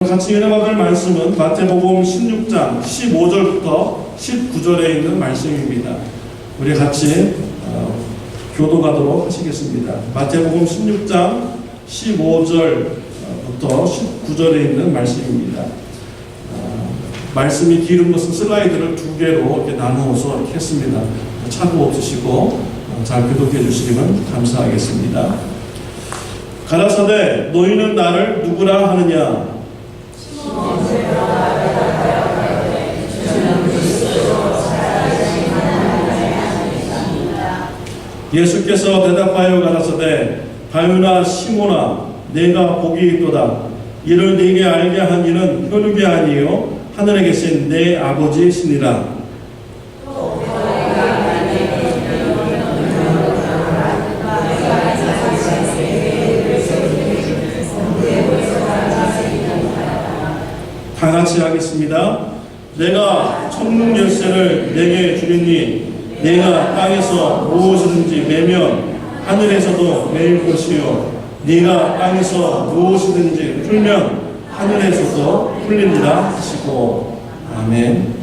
같이 은혜 받을 말씀은 마태복음 16장 15절부터 19절에 있는 말씀입니다. 우리 같이 교도가도록 하시겠습니다. 마태복음 16장 15절부터 19절에 있는 말씀입니다. 말씀이 길은 것은 슬라이드를 두 개로 이렇게 나누어서 이렇게 했습니다. 착오 없으시고 잘 교독해 주시기를 감사하겠습니다. 가라사대 너희는 나를 누구라 하느냐? 예수께서 대답하여 가라사대 바요나 시몬아 내가 복이 있도다. 이를 네게 알게 한 이는 혈육이 아니요 하늘에 계신 내 아버지시니라. 다 같이 하겠습니다. 내가 천국 열쇠를 내게 주리니 네가 땅에서 무엇이든지 매면 하늘에서도 매일 것이요 네가 땅에서 무엇이든지 풀면 하늘에서도 풀리리라 하시고. 아멘.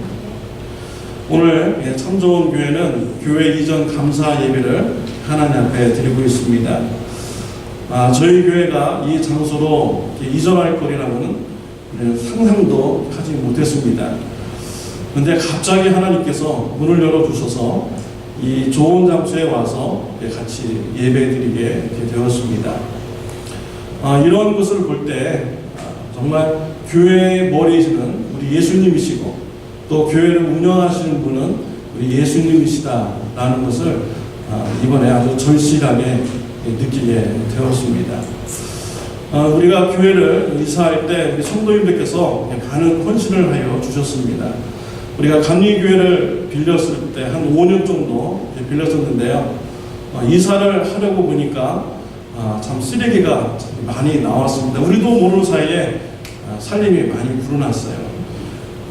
오늘 참 좋은 교회는 교회 이전 감사 예배를 하나님 앞에 드리고 있습니다. 저희 교회가 이 장소로 이전할 거리라고는 상상도 하지 못했습니다. 그런데 갑자기 하나님께서 문을 열어주셔서 이 좋은 장소에 와서 같이 예배드리게 되었습니다. 이런 것을 볼 때 정말 교회의 머리이시는 우리 예수님이시고 또 교회를 운영하시는 분은 우리 예수님이시다라는 것을 이번에 아주 절실하게 느끼게 되었습니다. 우리가 교회를 이사할 때 우리 성도님들께서 많은 헌신을 하여 주셨습니다. 우리가 감리교회를 빌렸을 때 한 5년 정도 빌렸었는데요. 이사를 하려고 보니까 참 쓰레기가 많이 나왔습니다. 우리도 모르는 사이에 살림이 많이 불어났어요.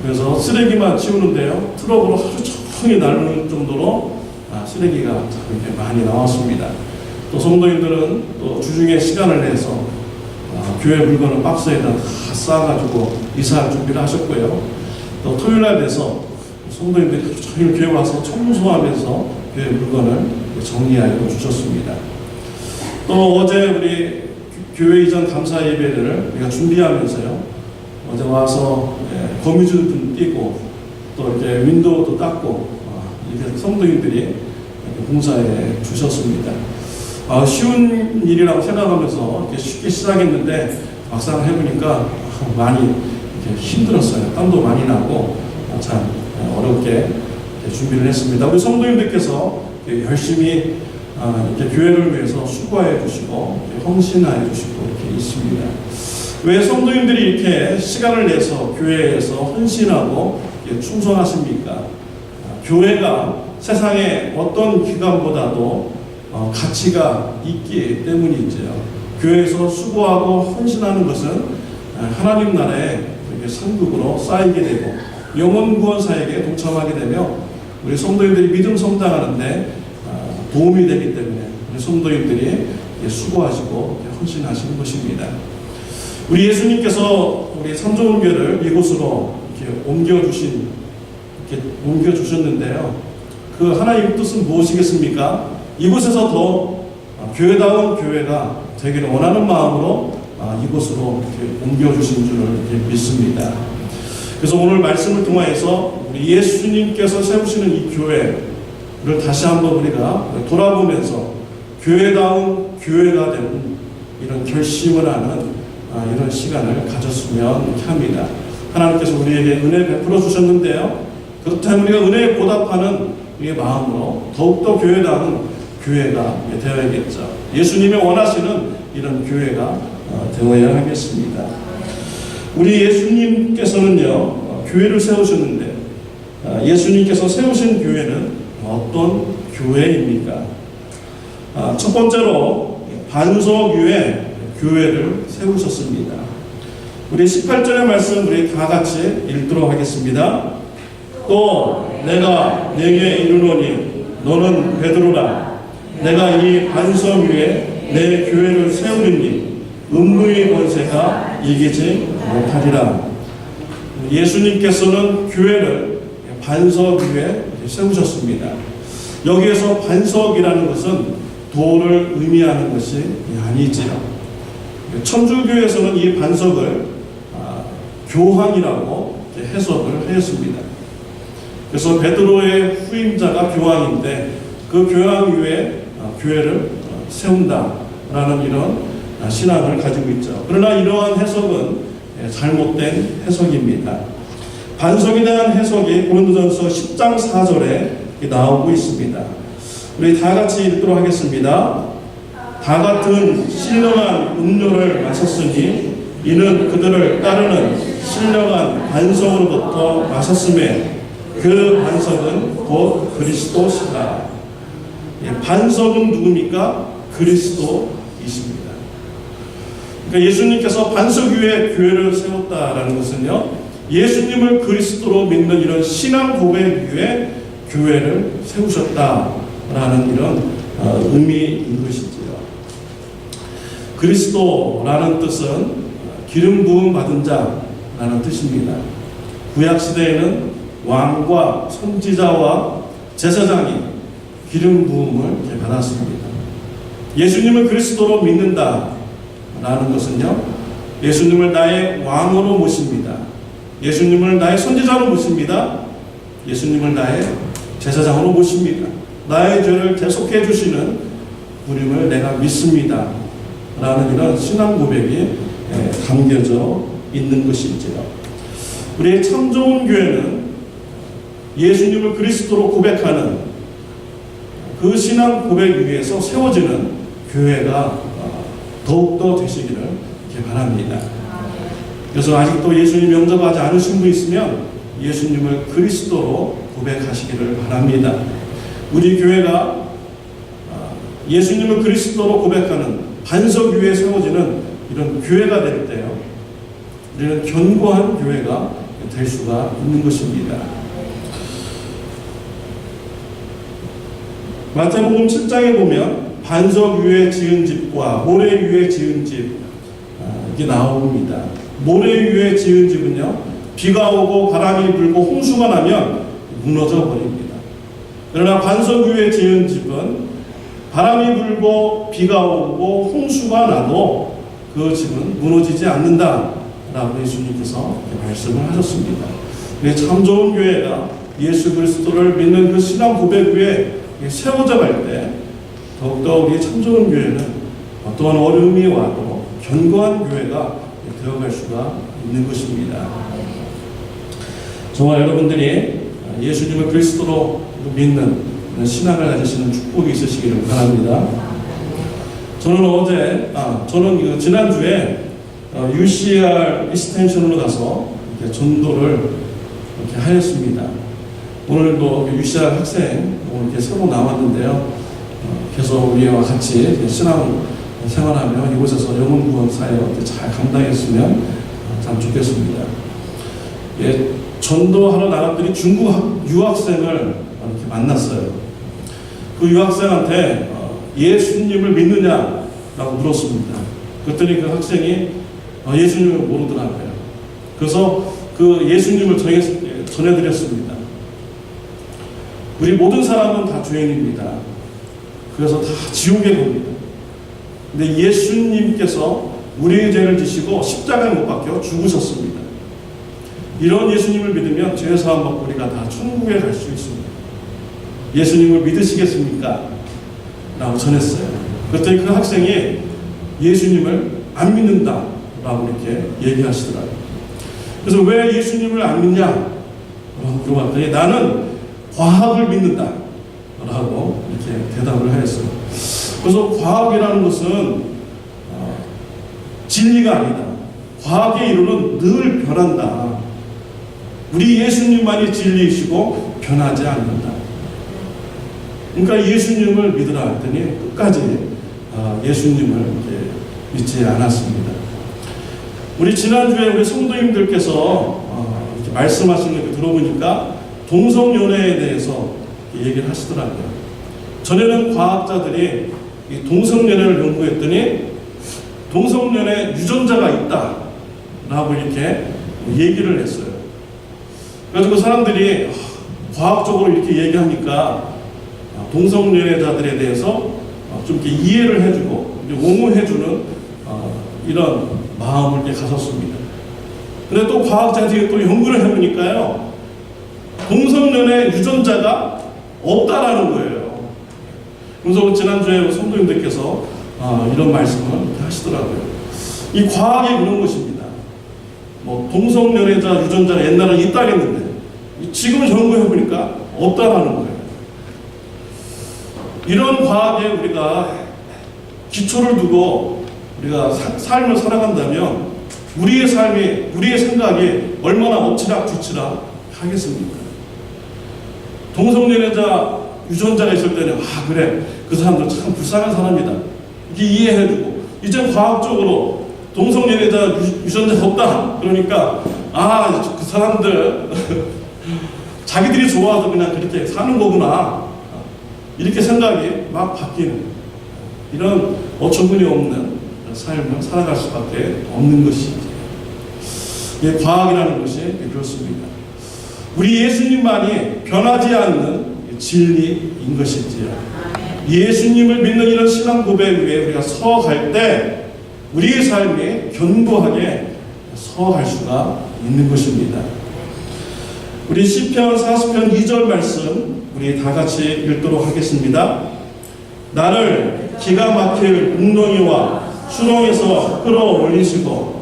그래서 쓰레기만 치우는데요. 트럭으로 하루 종일 나르는 정도로 쓰레기가 이렇게 많이 나왔습니다. 또 성도님들은 또 주중에 시간을 내서 교회 물건을 박스에다 다 쌓아가지고 이사할 준비를 하셨고요. 또 토요일날 돼서 성도님들이 하루 종일 교회 와서 청소하면서 교회 물건을 정리하여 주셨습니다. 또 어제 우리 교회 이전 감사 예배를 우리가 준비하면서요. 어제 와서 거미줄도 띄고 또 이렇게 윈도우도 닦고 이렇게 성도님들이 이렇게 봉사해 주셨습니다. 쉬운 일이라고 생각하면서 이렇게 쉽게 시작했는데 막상 해보니까 많이 이렇게 힘들었어요. 땀도 많이 나고 참 어렵게 준비를 했습니다. 우리 성도님들께서 열심히 이렇게 교회를 위해서 수고해 주시고 헌신해 주시고 이렇게 있습니다. 왜 성도님들이 이렇게 시간을 내서 교회에서 헌신하고 충성하십니까? 교회가 세상의 어떤 기관보다도 가치가 있기 때문이죠. 교회에서 수고하고 헌신하는 것은 하나님 나라의 상급으로 쌓이게 되고 영혼 구원 사역에 동참하게 되며 우리 성도님들이 믿음 성장하는데 도움이 되기 때문에 우리 성도님들이 수고하시고 헌신하시는 것입니다. 우리 예수님께서 우리 삼종교회를 이곳으로 이렇게 옮겨주셨는데요. 그 하나님의 뜻은 무엇이겠습니까? 이곳에서 더 교회다운 교회가 되기를 원하는 마음으로 이곳으로 옮겨주신 줄을 믿습니다. 그래서 오늘 말씀을 통하여서 우리 예수님께서 세우시는 이 교회를 다시 한번 우리가 돌아보면서 교회다운 교회가 되는 이런 결심을 하는 이런 시간을 가졌으면 합니다. 하나님께서 우리에게 은혜 베풀어 주셨는데요. 그렇다면 우리가 은혜에 보답하는 우리의 마음으로 더욱더 교회다운 교회가 되어야겠죠. 예수님이 원하시는 이런 교회가 되어야 하겠습니다. 우리 예수님께서는요, 교회를 세우셨는데 예수님께서 세우신 교회는 어떤 교회입니까? 첫 번째로 반석위에 교회를 세우셨습니다. 우리 18절의 말씀 우리 다 같이 읽도록 하겠습니다. 또 내가 네게 이르노니 너는 베드로라. 내가 이 반석 위에 내 교회를 세우리니 음부의 권세가 이기지 못하리라. 예수님께서는 교회를 반석 위에 세우셨습니다. 여기에서 반석이라는 것은 돌을 의미하는 것이 아니지요. 천주교에서는 이 반석을 교황이라고 해석을 하였습니다. 그래서 베드로의 후임자가 교황인데 그 교황 위에 교회를 세운다라는 이런 신앙을 가지고 있죠. 그러나 이러한 해석은 잘못된 해석입니다. 반석에 대한 해석이 고린도전서 10장 4절에 나오고 있습니다. 우리 다 같이 읽도록 하겠습니다. 다 같은 신령한 음료를 마셨으니 이는 그들을 따르는 신령한 반석으로부터 마셨음에 그 반석은 곧 그리스도시다. 반석은 누굽니까? 그리스도이십니다. 그러니까 예수님께서 반석 위에 교회를 세웠다라는 것은요, 예수님을 그리스도로 믿는 이런 신앙 고백 위에 교회를 세우셨다라는 이런 의미인 것이지요. 그리스도라는 뜻은 기름 부음 받은 자라는 뜻입니다. 구약 시대에는 왕과 선지자와 제사장이 기름 부음을 받았습니다. 예수님을 그리스도로 믿는다라는 것은요, 예수님을 나의 왕으로 모십니다. 예수님을 나의 선지자로 모십니다. 예수님을 나의 제사장으로 모십니다. 나의 죄를 대속해 주시는 분임을 내가 믿습니다. 라는 이런 신앙 고백이 담겨져 있는 것이지요. 우리의 참 좋은 교회는 예수님을 그리스도로 고백하는 그 신앙 고백 위에서 세워지는 교회가 더욱더 되시기를 바랍니다. 그래서 아직도 예수님 영접하지 않으신 분 있으면 예수님을 그리스도로 고백하시기를 바랍니다. 우리 교회가 예수님을 그리스도로 고백하는 반석 위에 세워지는 이런 교회가 될 때요, 우리는 견고한 교회가 될 수가 있는 것입니다. 마태복음 7장에 보면 반석 위에 지은 집과 모래 위에 지은 집 이게 나옵니다. 모래 위에 지은 집은요, 비가 오고 바람이 불고 홍수가 나면 무너져 버립니다. 그러나 반석 위에 지은 집은 바람이 불고 비가 오고 홍수가 나도 그 집은 무너지지 않는다라고 예수님께서 말씀을 하셨습니다. 참 좋은 교회가 예수 그리스도를 믿는 그 신앙 고백 위에 세워져 갈 때 더욱더 우리 참 좋은 교회는 어떠한 어려움이 와도 견고한 교회가 되어갈 수가 있는 것입니다. 저와 여러분들이 예수님을 그리스도로 믿는 신앙을 가지시는 축복이 있으시기를 바랍니다. 저는 지난주에 UCR 이스텐션으로 가서 전도를 이렇게 하였습니다. 오늘도 UCR 학생 이렇게 새로 나왔는데요. 계속 우리와 같이 신앙 생활하며 이곳에서 영혼 구원 사역 잘 감당했으면 참 좋겠습니다. 전도하러 나갔더니 중국 유학생을 이렇게 만났어요. 그 유학생한테 예수님을 믿느냐라고 물었습니다. 그랬더니 그 학생이 예수님을 모르더라고요. 그래서 그 예수님을 전해드렸습니다. 우리 모든 사람은 다 죄인입니다. 그래서 다 지옥에 갑니다. 근데 예수님께서 우리의 죄를 지시고 십자가에 못 박혀 죽으셨습니다. 이런 예수님을 믿으면 죄 사함 받고 우리가 다 천국에 갈 수 있습니다. 예수님을 믿으시겠습니까? 라고 전했어요. 그랬더니 그 학생이 예수님을 안 믿는다 라고 이렇게 얘기하시더라고요. 그래서 왜 예수님을 안 믿냐? 라고 물어봤더니 나는 과학을 믿는다 라고 이렇게 대답을 하였어요. 그래서 과학이라는 것은 진리가 아니다. 과학의 이론은 늘 변한다. 우리 예수님만이 진리이시고 변하지 않는다. 그러니까 예수님을 믿으라 했더니 끝까지 예수님을 믿지 않았습니다. 우리 지난주에 우리 성도님들께서 이렇게 말씀하시는 거 들어보니까 동성연애에 대해서 얘기를 하시더라고요. 전에는 과학자들이 이 동성연애를 연구했더니 동성연애 유전자가 있다 라고 이렇게 얘기를 했어요. 그래서 그 사람들이 과학적으로 이렇게 얘기하니까 동성연애자들에 대해서 좀 이렇게 이해를 해주고 옹호해주는 이런 마음을 이렇게 가졌습니다. 근데 또 과학자들이 또 연구를 해보니까요, 동성연애 유전자가 없다라는 거예요. 그래서 지난주에 성도님들께서 이런 말씀을 하시더라고요. 이 과학이 그런 것입니다. 뭐 동성연애자 유전자가 옛날에 있다겠는데 지금 연구해보니까 없다라는 거예요. 이런 과학에 우리가 기초를 두고 우리가 삶을 살아간다면 우리의 삶이, 우리의 생각이 얼마나 엎치락뒤치락 하겠습니까? 동성연애자 유전자가 있을 때는 그래, 그 사람들 참 불쌍한 사람이다 이렇게 이해해주고, 이제 과학적으로 동성연애자 유전자가 없다 그러니까 그 사람들 자기들이 좋아서 그냥 그렇게 사는 거구나 이렇게 생각이 막 바뀌는 이런 어처구니 없는 삶을 살아갈 수밖에 없는 것이죠. 과학이라는 것이 그렇습니다. 우리 예수님만이 변하지 않는 진리인 것이지요. 예수님을 믿는 이런 신앙 고백 위에 우리가 서갈 때 우리의 삶이 견고하게 서갈 수가 있는 것입니다. 우리 시편 40편 2절 말씀 우리 다 같이 읽도록 하겠습니다. 나를 기가 막힐 웅덩이와 수렁에서 끌어올리시고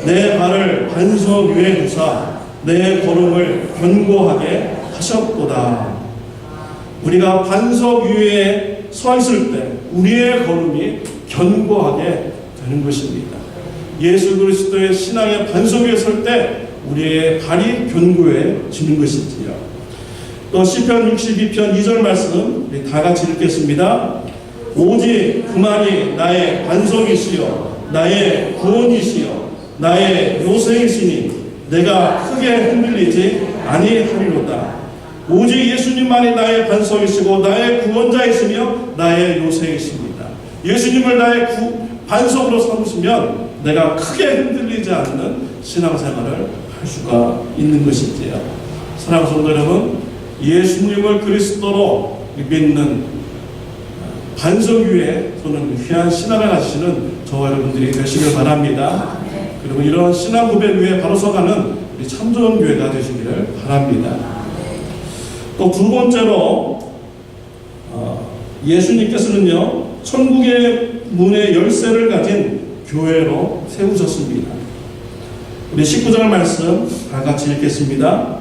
내 발을 반석 위에 두사 내 걸음을 견고하게 하셨도다. 우리가 반석 위에 서 있을 때 우리의 걸음이 견고하게 되는 것입니다. 예수 그리스도의 신앙의 반석 위에 설 때 우리의 발이 견고해지는 것이지요. 또 시편 62편 2절 말씀 우리 다 같이 읽겠습니다. 오직 그만이 나의 반석이시여 나의 구원이시여 나의 요새이시니 내가 크게 흔들리지 아니하리로다. 오직 예수님만이 나의 반석이시고 나의 구원자이시며 나의 요새이십니다. 예수님을 나의 반석으로 삼으시면 내가 크게 흔들리지 않는 신앙생활을 할 수가 있는 것이지요. 사랑하는 성도 여러분, 예수님을 그리스도로 믿는 반석 위에 서는 귀한 신앙을 가지시는 저와 여러분들이 되시길 바랍니다. 그리고 이런 신앙 고백 위에 바로 서가는 우리 참 좋은 교회가 되시기를 바랍니다. 또 두 번째로 예수님께서는요 천국의 문의 열쇠를 가진 교회로 세우셨습니다. 우리 19절 말씀 다 같이 읽겠습니다.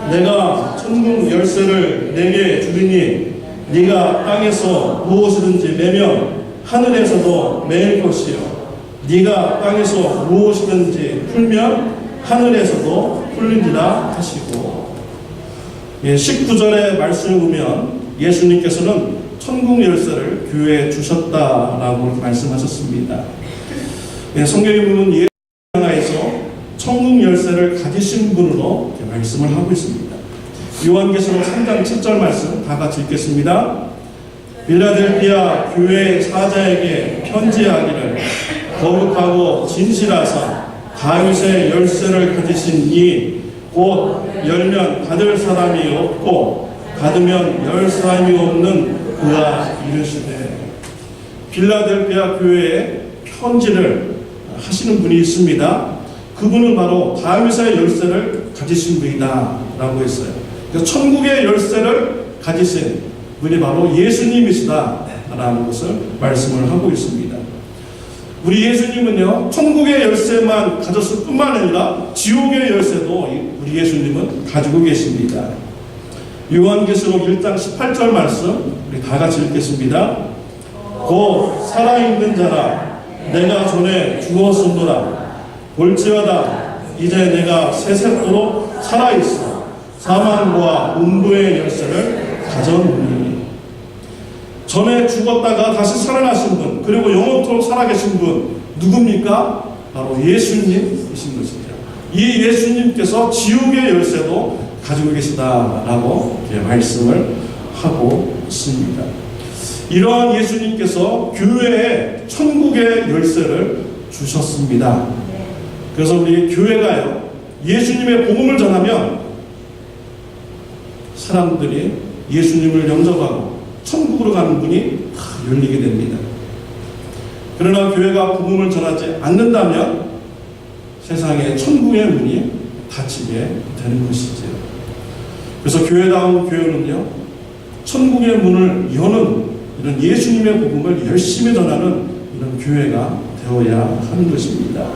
내가 천국 열쇠를 내게 주리니 네가 땅에서 무엇이든지 매면 하늘에서도 매일 것이요 네가 땅에서 무엇이든지 풀면 하늘에서도 풀리리라 하시고, 19절의 말씀을 보면 예수님께서는 천국 열쇠를 교회에 주셨다라고 말씀하셨습니다. 성경에 보면 예수 하나에서 천국 열쇠를 가지신 분으로 말씀을 하고 있습니다. 요한계시록 3장 7절 말씀 다 같이 읽겠습니다. 빌라델피아 교회 사자에게 편지하기를 거룩하고 진실하사 다윗의 열쇠를 가지신 이 곧 열면 닫을 사람이 없고 닫으면 열 사람이 없는 그가 이르시되, 빌라델피아 교회에 편지를 하시는 분이 있습니다. 그분은 바로 다윗의 열쇠를 가지신 분이다 라고 했어요. 그러니까 천국의 열쇠를 가지신 분이 바로 예수님이시다 라는 것을 말씀을 하고 있습니다. 우리 예수님은요 천국의 열쇠만 가졌을 뿐만 아니라 지옥의 열쇠도 우리 예수님은 가지고 계십니다. 요한계시록 1장 18절 말씀 우리 다 같이 읽겠습니다. 곧 살아있는 자라 내가 전에 죽었음도다. 볼지어다 이제 내가 세세토록 살아있어 사망과 음부의 열쇠를 가졌느니. 전에 죽었다가 다시 살아나신 분, 그리고 영원토록 살아계신 분 누굽니까? 바로 예수님이신 것입니다. 이 예수님께서 지옥의 열쇠도 가지고 계시다라고 말씀을 하고 있습니다. 이러한 예수님께서 교회에 천국의 열쇠를 주셨습니다. 그래서 우리 교회가요, 예수님의 복음을 전하면 사람들이 예수님을 영접하고 천국으로 가는 문이 다 열리게 됩니다. 그러나 교회가 복음을 전하지 않는다면 세상에 천국의 문이 닫히게 되는 것이지요. 그래서 교회다운 교회는요, 천국의 문을 여는 이런 예수님의 복음을 열심히 전하는 이런 교회가 되어야 하는 것입니다.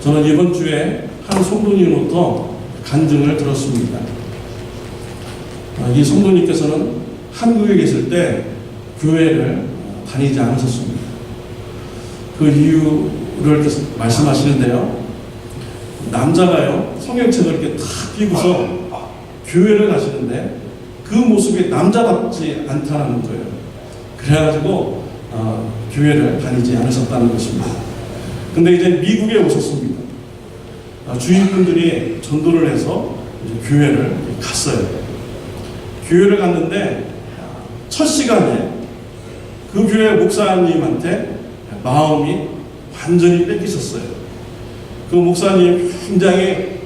저는 이번 주에 한 성도님으로부터 간증을 들었습니다. 이 성도님께서는 한국에 계실 때 교회를 다니지 않으셨습니다. 그 이유를 말씀하시는데요. 남자가요, 성경책을 이렇게 탁 끼고서 교회를 가시는데 그 모습이 남자답지 않다는 거예요. 그래가지고 교회를 다니지 않으셨다는 것입니다. 근데 이제 미국에 오셨습니다. 주인분들이 전도를 해서 이제 교회를 갔어요. 교회를 갔는데 첫 시간에 그 교회 목사님한테 마음이 완전히 뺏기셨어요. 그 목사님 굉장히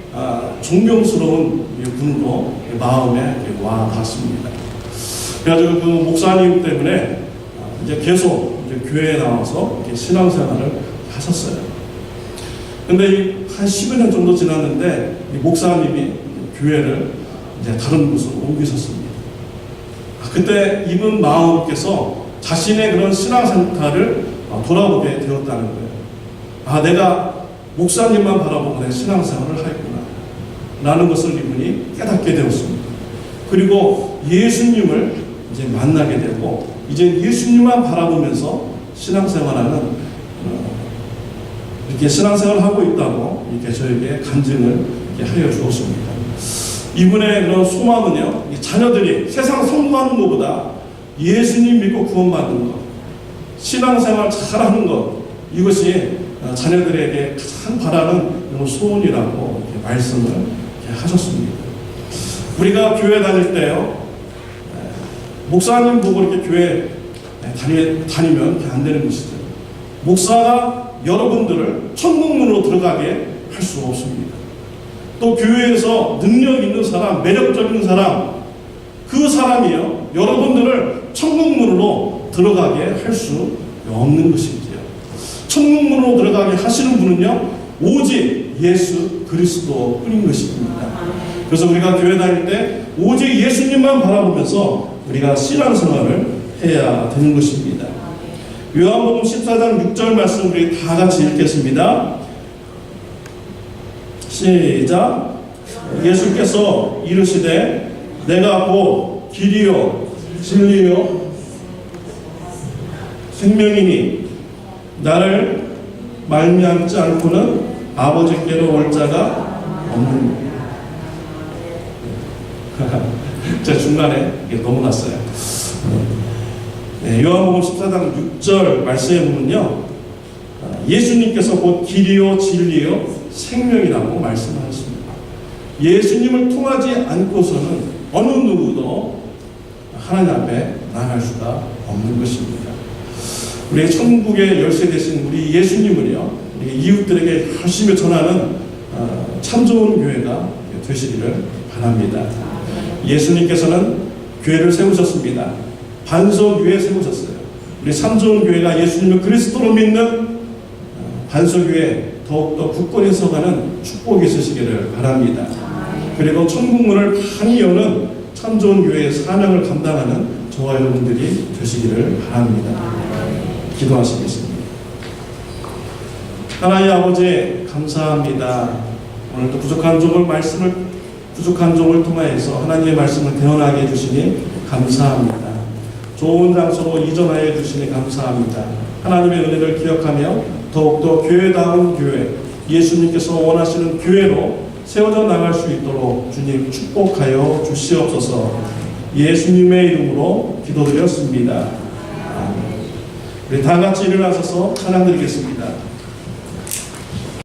존경스러운 분으로 마음에 와 닿습니다. 그래가지고 그 목사님 때문에 이제 계속 이제 교회에 나와서 신앙생활을 하셨어요. 근데 한 10여 년 정도 지났는데 이 목사님이 교회를 이제 다른 곳으로 옮기셨습니다. 그때 이분 마음께서 자신의 그런 신앙생활을 돌아보게 되었다는 거예요. 내가 목사님만 바라보고 내 신앙생활을 하였구나 라는 것을 이분이 깨닫게 되었습니다. 그리고 예수님을 이제 만나게 되고 이제 예수님만 바라보면서 신앙생활하는 이렇게 신앙생활을 하고 있다고 이렇게 저에게 간증을 이렇게 하여 주었습니다. 이분의 그런 소망은요, 자녀들이 세상 성공하는 것보다 예수님 믿고 구원받는 것, 신앙생활 잘하는 것, 이것이 자녀들에게 가장 바라는 소원이라고 이렇게 말씀을 이렇게 하셨습니다. 우리가 교회 다닐 때요, 목사님 보고 이렇게 교회 다니면 안 되는 것이죠. 목사가 여러분들을 천국문으로 들어가게 할 수 없습니다. 또 교회에서 능력 있는 사람, 매력적인 사람, 그 사람이요, 여러분들을 천국문으로 들어가게 할 수 없는 것이지요. 천국문으로 들어가게 하시는 분은요, 오직 예수 그리스도 뿐인 것입니다. 그래서 우리가 교회 다닐 때 오직 예수님만 바라보면서 우리가 신앙생활을 해야 되는 것입니다. 요한복음 14장 6절 말씀 우리 다 같이 읽겠습니다. 시작. 예수께서 이르시되 내가 곧 길이요 진리요 생명이니 나를 말미암지 않고는 아버지께로 올 자가 없느니라. 제가 중간에 넘어갔어요. 요한복음 14장 6절 말씀에 보면요, 예수님께서 곧 길이요 진리요 생명이라고 말씀하셨습니다. 예수님을 통하지 않고서는 어느 누구도 하나님 앞에 나아갈 수가 없는 것입니다. 우리 천국의 열쇠 되신 우리 예수님을요, 우리 이웃들에게 열심히 전하는 참 좋은 교회가 되시기를 바랍니다. 예수님께서는 교회를 세우셨습니다. 반석 위에 세우셨어요. 우리 참 좋은 교회가 예수님을 그리스도로 믿는 반석 위에 더욱더 굳건히 서가는 축복이 있으시기를 바랍니다. 그리고 천국문을 많이 여는 참 좋은 교회의 사명을 감당하는 저와 여러분들이 되시기를 바랍니다. 기도하시겠습니다. 하나님 아버지 감사합니다. 오늘도 부족한 종을 통하여서 하나님의 말씀을 대언하게 해주시니 감사합니다. 좋은 장소로 이전하여 주시니 감사합니다. 하나님의 은혜를 기억하며 더욱더 교회다운 교회, 예수님께서 원하시는 교회로 세워져 나갈 수 있도록 주님 축복하여 주시옵소서. 예수님의 이름으로 기도드렸습니다. 우리 다 같이 일어나셔서 찬양드리겠습니다.